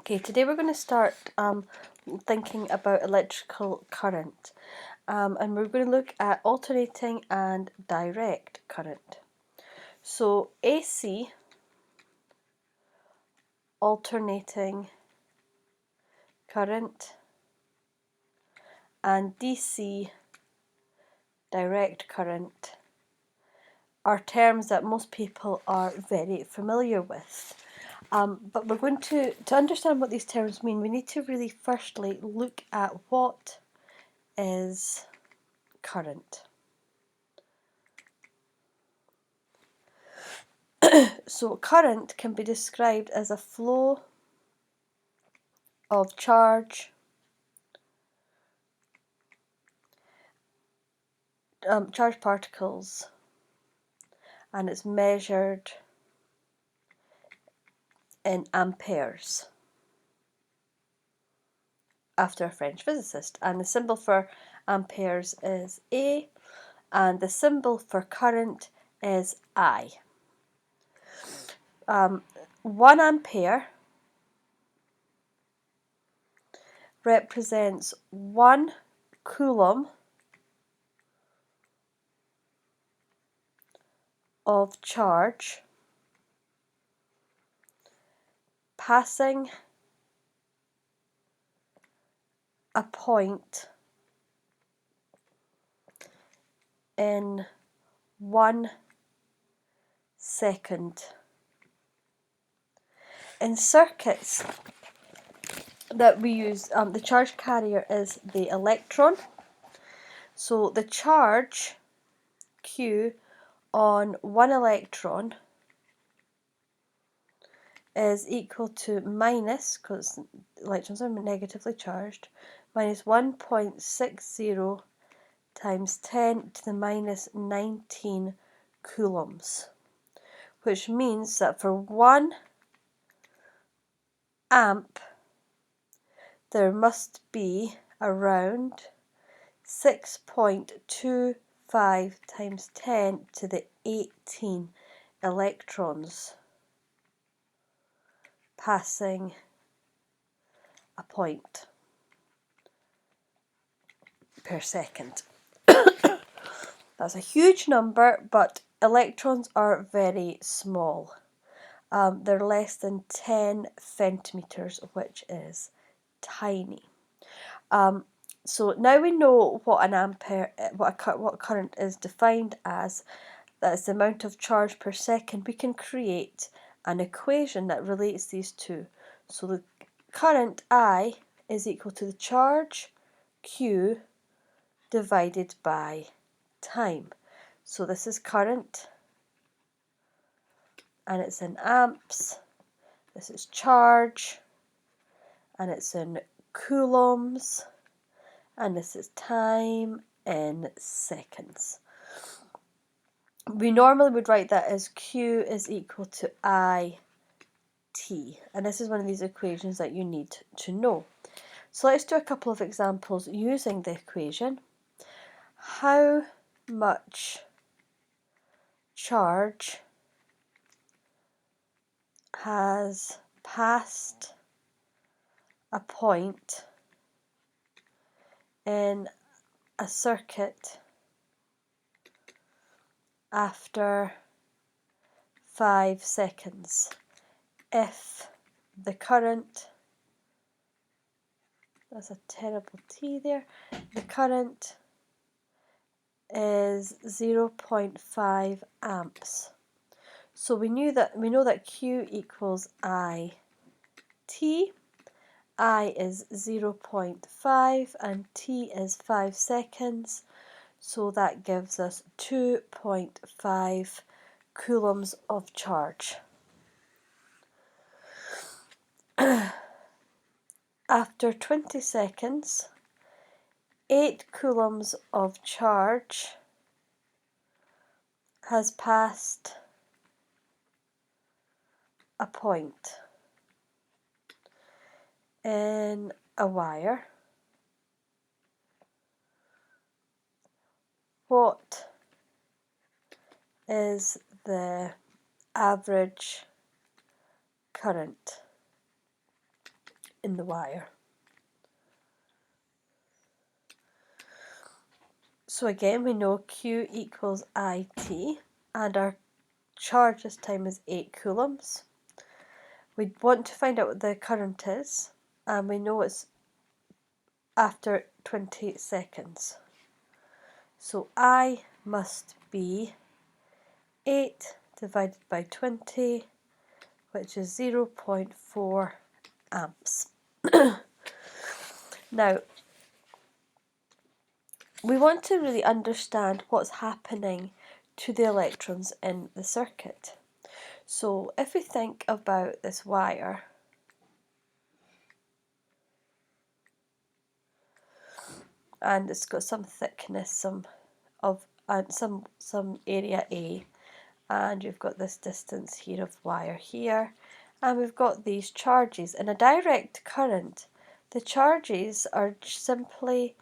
Okay, today we're going to start thinking about electrical current, and we're going to look at alternating and direct current. So AC, alternating current, and DC, direct current, are terms that most people are very familiar with. But we're going to understand what these terms mean, we need to really firstly look at what is current. So current can be described as a flow of charge particles, and it's measured in amperes after a French physicist, and the symbol for amperes is A and the symbol for current is I. 1 ampere represents 1 coulomb of charge passing a point in 1 second. In circuits that we use, the charge carrier is the electron. So the charge Q on 1 electron is equal to minus, because electrons are negatively charged, minus 1.60 times 10 to the minus 19 coulombs, which means that for 1 amp there must be around 6.25 times 10 to the 18 electrons passing a point per second. That's a huge number, but electrons are very small. They're less than 10 centimeters, which is tiny. So now we know what an ampere, what current is defined as. That is the amount of charge per second. We can create an equation that relates these two. So the current I is equal to the charge Q divided by time. So this is current, and it's in amps. This is charge, and it's in coulombs, and this is time in seconds. We normally would write that as Q is equal to IT, and this is one of these equations that you need to know. So let's do a couple of examples using the equation. How much charge has passed a point in a circuit after 5 seconds if the current, that's a terrible T there, the current is 0.5 amps. So we know that Q equals IT. I is 0.5 and T is 5 seconds, so that gives us 2.5 coulombs of charge. After 20 seconds, 8 coulombs of charge has passed a point in a wire. What is the average current? in the wire. So again, we know Q equals IT, and our charge this time is 8 coulombs. We want to find out what the current is, and we know it's after 20 seconds. So I must be 8 divided by 20, which is 0.4 amps. Now, we want to really understand what's happening to the electrons in the circuit. So if we think about this wire, and it's got some thickness, some area A, and you've got this distance here of wire here, and we've got these charges. In a direct current, the charges are simply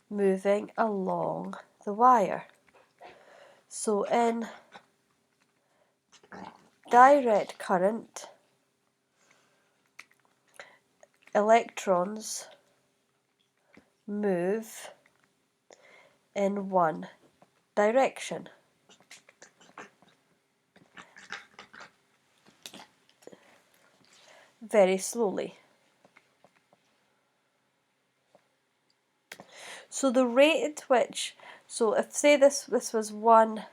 moving along the wire. So in direct current, electrons move in one direction. Very slowly. So the rate at which, so if say this was 1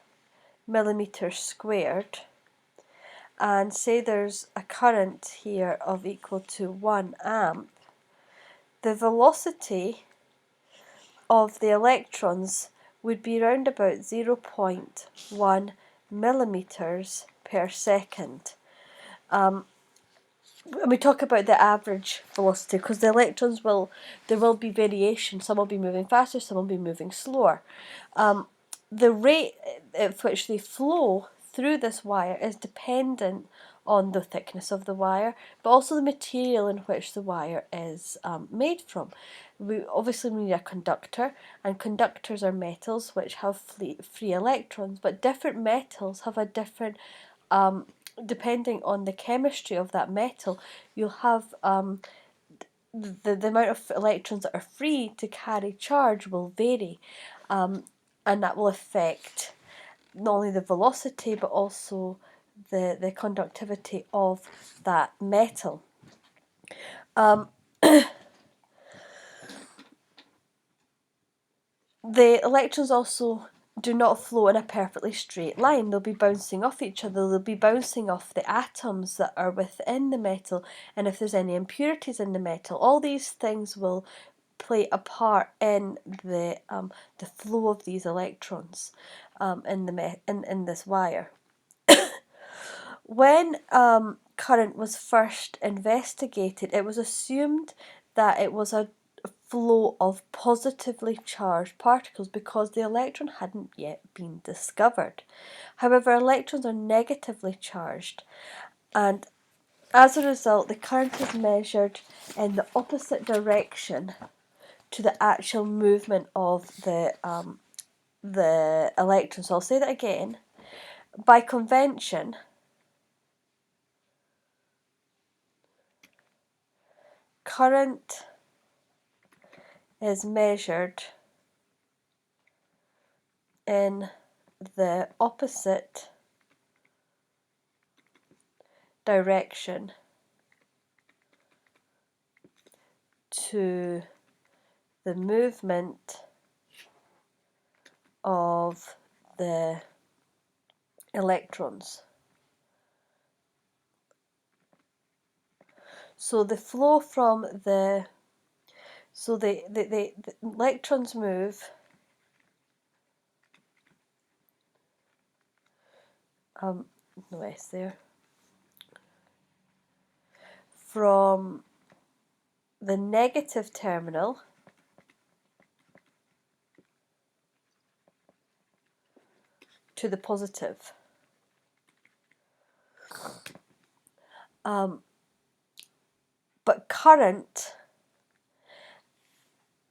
millimeter squared, and say there's a current here of equal to 1 amp, the velocity of the electrons would be around about 0.1 millimeters per second. And we talk about the average velocity because the electrons there will be variation. Some will be moving faster, some will be moving slower. The rate at which they flow through this wire is dependent on the thickness of the wire, but also the material in which the wire is made from. We obviously need a conductor, and conductors are metals which have free electrons, but different metals have a different depending on the chemistry of that metal, you'll have the amount of electrons that are free to carry charge will vary, and that will affect not only the velocity but also the conductivity of that metal. The electrons also do not flow in a perfectly straight line. They'll be bouncing off each other. They'll be bouncing off the atoms that are within the metal, and if there's any impurities in the metal, all these things will play a part in the flow of these electrons in this wire. When current was first investigated, it was assumed that it was a flow of positively charged particles because the electron hadn't yet been discovered. However, electrons are negatively charged, and as a result, the current is measured in the opposite direction to the actual movement of the electron. So I'll say that again. By convention, current is measured in the opposite direction to the movement of the electrons. So the flow from the electrons move no S there, from the negative terminal to the positive. But current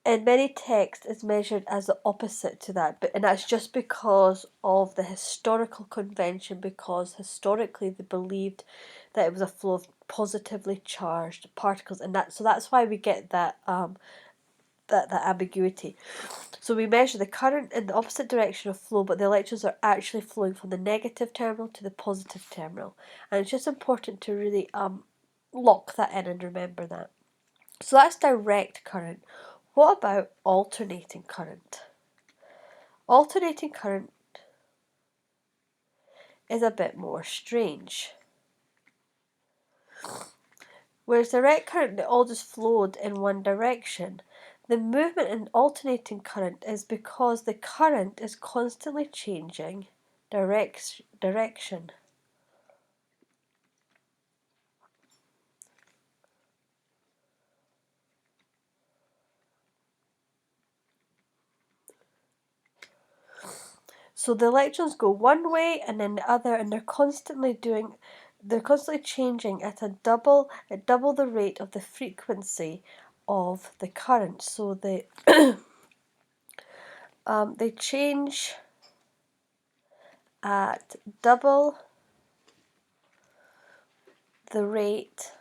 in many texts is measured as the opposite to that, and that's just because of the historical convention, because historically they believed that it was a flow of positively charged particles, and that's why we get that that ambiguity. So we measure the current in the opposite direction of flow, but the electrons are actually flowing from the negative terminal to the positive terminal, and it's just important to really lock that in and remember that. So that's direct current. What about alternating current? Alternating current is a bit more strange. Whereas direct current, they all just flowed in one direction. The movement in alternating current is because the current is constantly changing direction. So the electrons go one way and then the other, and they're constantly changing at double the rate of the frequency of the current. So they they change at double the rate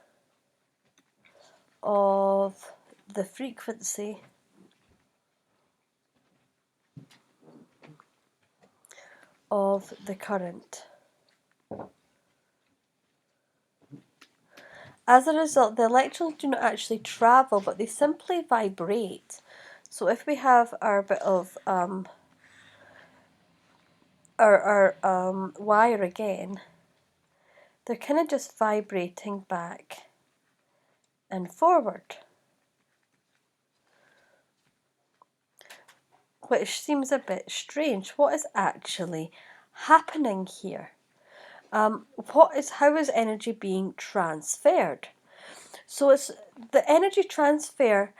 of the frequency of the current. As a result, the electrons do not actually travel, but they simply vibrate. So if we have our bit of wire again, they're kind of just vibrating back and forward, which seems a bit strange. What is actually happening here? How is energy being transferred? So it's the energy transfer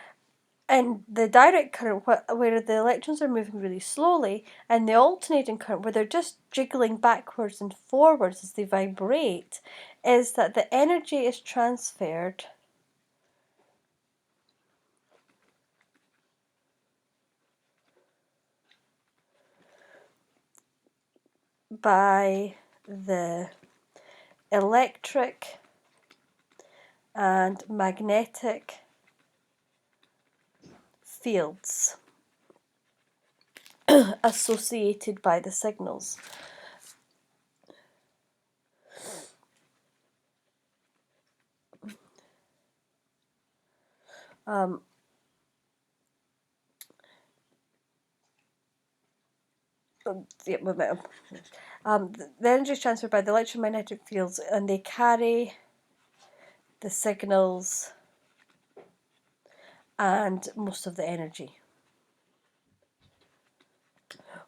in the direct current where the electrons are moving really slowly, and the alternating current where they're just jiggling backwards and forwards as they vibrate, is that the energy is transferred by the electric and magnetic fields associated by the signals. The energy is transferred by the electromagnetic fields, and they carry the signals and most of the energy.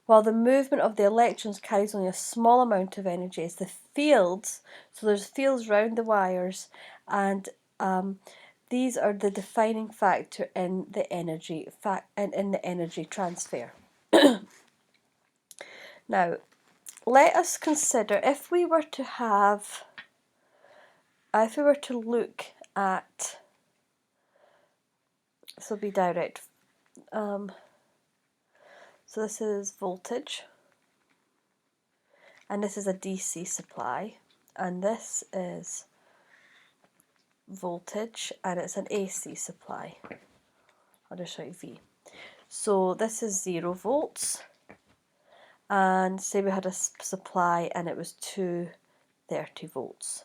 While the movement of the electrons carries only a small amount of energy, it's the fields, so there's fields round the wires, and these are the defining factor in the energy transfer. Now, let us consider if we were to look at, this will be direct. So this is voltage, and this is a DC supply, and this is voltage, and it's an AC supply. I'll just write V. So this is 0 volts, and say we had a supply and it was 230 volts.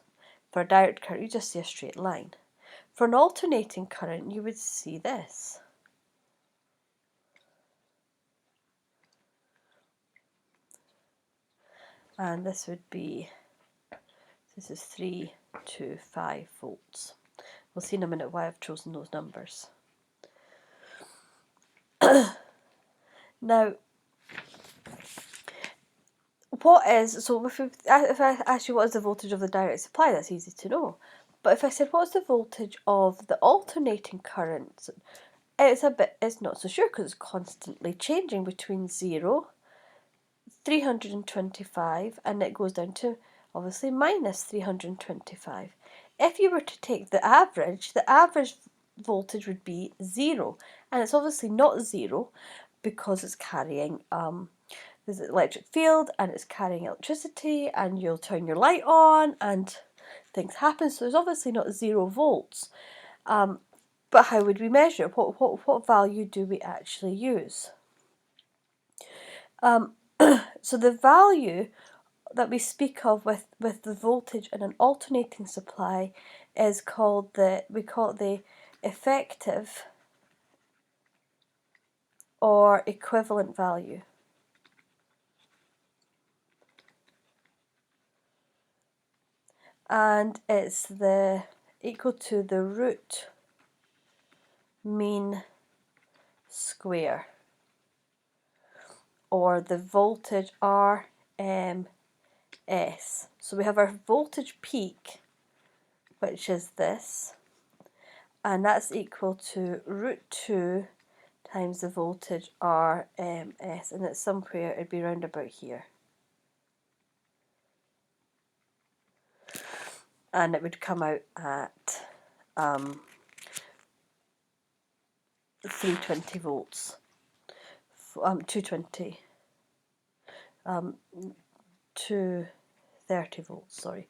For a direct current, you just see a straight line. For an alternating current, you would see this. And this would be, this is 3 to 5 volts. We'll see in a minute why I've chosen those numbers. Now, if I ask you what is the voltage of the direct supply, that's easy to know. But if I said what's the voltage of the alternating current, it's not so sure because it's constantly changing between 0, 325, and it goes down to obviously minus 325. If you were to take the average voltage would be 0, and it's obviously not 0 because it's carrying there's an electric field and it's carrying electricity, and you'll turn your light on and things happen. So there's obviously not 0 volts. But how would we measure? What value do we actually use? So the value that we speak of with the voltage in an alternating supply is called we call it the effective or equivalent value. And it's equal to the root mean square, or the voltage RMS. So we have our voltage peak, which is this, and that's equal to root 2 times the voltage RMS, and it's somewhere, it'd be round about here. And it would come out at 320 volts. 220. 230 volts, sorry.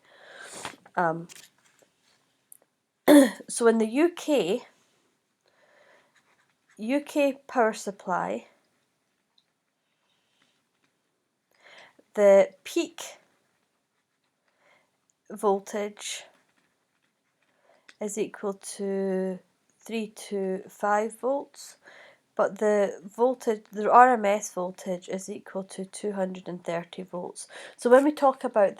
So in the UK power supply, the peak voltage is equal to 325 volts, but the RMS voltage is equal to 230 volts. So when we talk about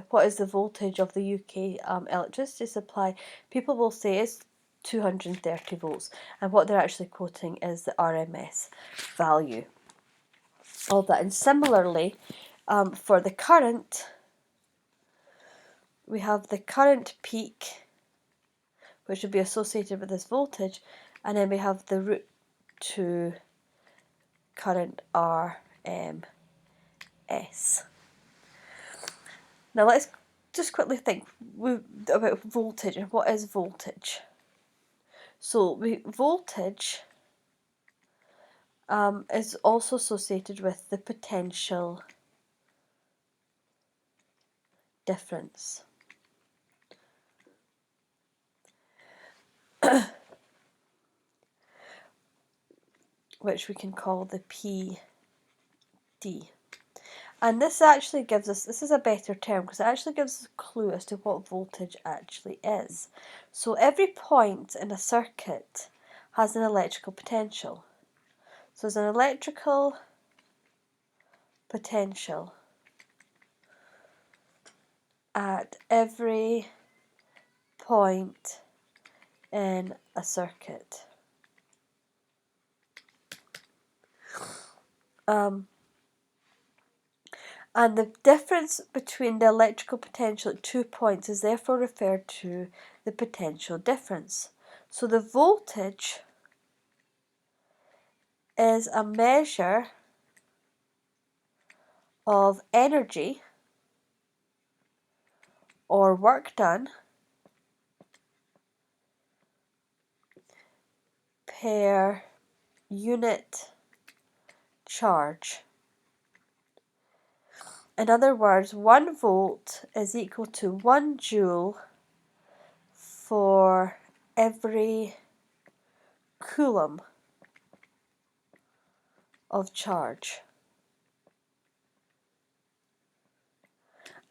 what is the voltage of the UK electricity supply, people will say it's 230 volts, and what they're actually quoting is the RMS value of that. And similarly, for the current, we have the current peak, which would be associated with this voltage, and then we have the root 2 current RMS. Now let's just quickly think about voltage and what is voltage. So voltage is also associated with the potential difference. Which we can call the PD. And this actually gives us, this is a better term because it actually gives us a clue as to what voltage actually is. So every point in a circuit has an electrical potential. So there's an electrical potential at every point in a circuit. And the difference between the electrical potential at 2 points is therefore referred to the potential difference. So the voltage is a measure of energy or work done per unit charge. In other words, 1 volt is equal to 1 joule for every coulomb of charge.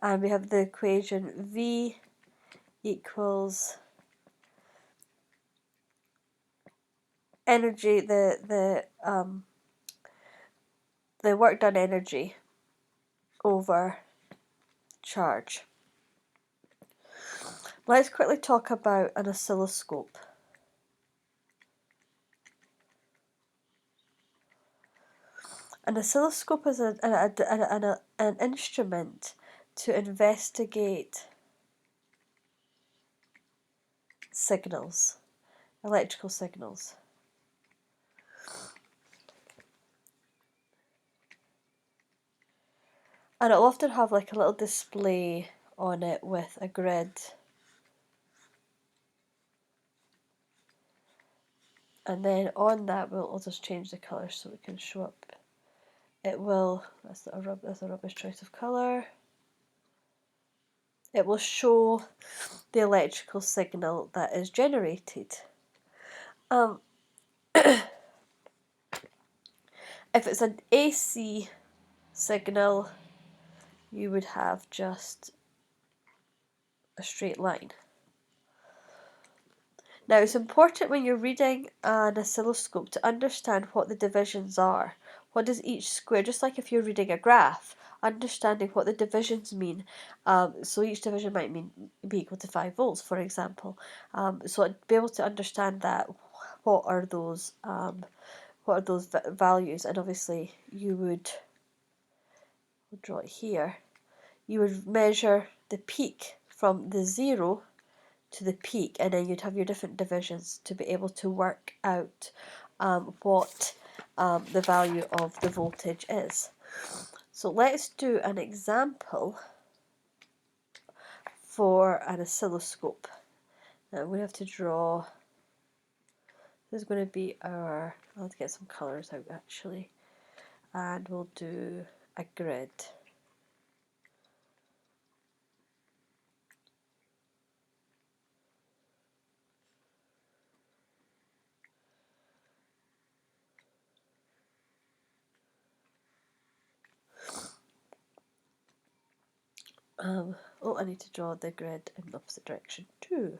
And we have the equation V equals energy, the work done energy over charge. Let's quickly talk about an oscilloscope. An oscilloscope is an instrument to investigate signals, electrical signals. And it'll often have like a little display on it with a grid. And then on that I'll just change the colour so it can show up. It will, that's a rubbish choice of colour. it will show the electrical signal that is generated. If it's an AC signal, you would have just a straight line. Now, it's important when you're reading an oscilloscope to understand what the divisions are. What does each square, just like if you're reading a graph, understanding what the divisions mean. So each division might be equal to 5 volts, for example. So I'd be able to understand that, what are those values, and obviously you would, we'll draw it here, you would measure the peak from the 0 to the peak, and then you'd have your different divisions to be able to work out what the value of the voltage is. So let's do an example for an oscilloscope. Now we have to draw, this is going to be our, I'll have to get some colours out actually, and we'll do a grid. Oh, I need to draw the grid in the opposite direction too.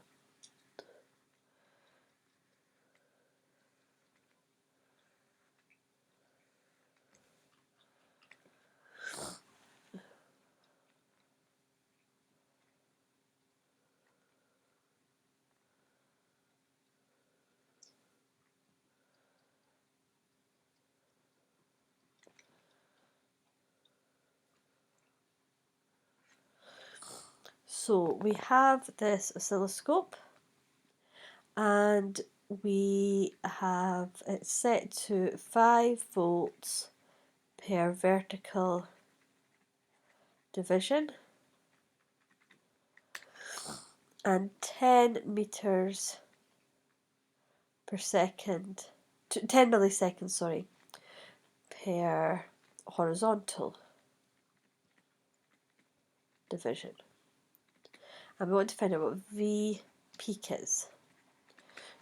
So we have this oscilloscope, and we have it set to 5 volts per vertical division and 10 meters per second, 10 milliseconds, sorry, per horizontal division. And we want to find out what V peak is.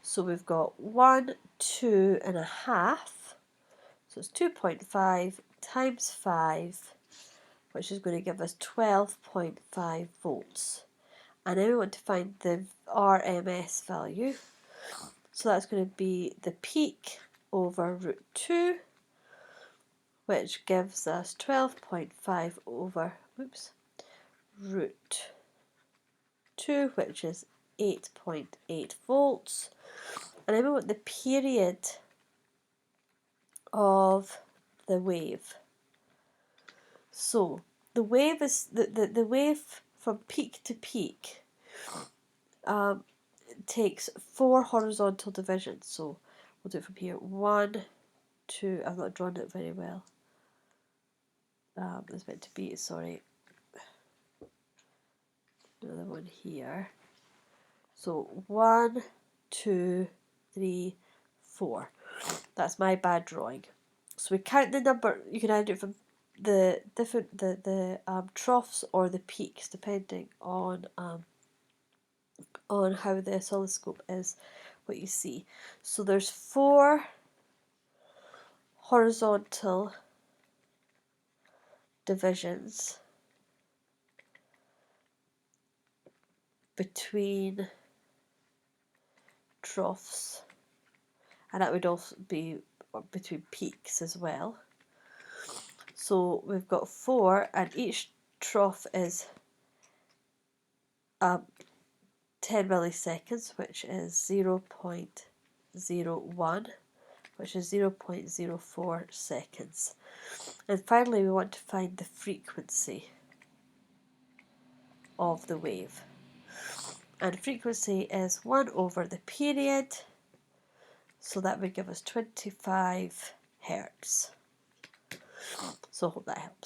So we've got 1, 2.5, so it's 2.5 times 5, which is going to give us 12.5 volts. And then we want to find the RMS value. So that's going to be the peak over root 2, which gives us 12.5 over root 2, which is 8.8 volts. And then we want the period of the wave. So the wave is the wave from peak to peak takes 4 horizontal divisions. So we'll do it from here. 1, 2. I've not drawn it very well. It's meant to be, sorry. Another one here. So 1, 2, 3, 4. That's my bad drawing. So we count the number. You can either do it from the different troughs or the peaks, depending on how the oscilloscope is, what you see. So there's 4 horizontal divisions between troughs, and that would also be between peaks as well. So we've got 4, and each trough is 10 milliseconds, which is 0.01, which is 0.04 seconds. And finally, we want to find the frequency of the wave. And frequency is 1 over the period, so that would give us 25 Hertz. So I hope that helps.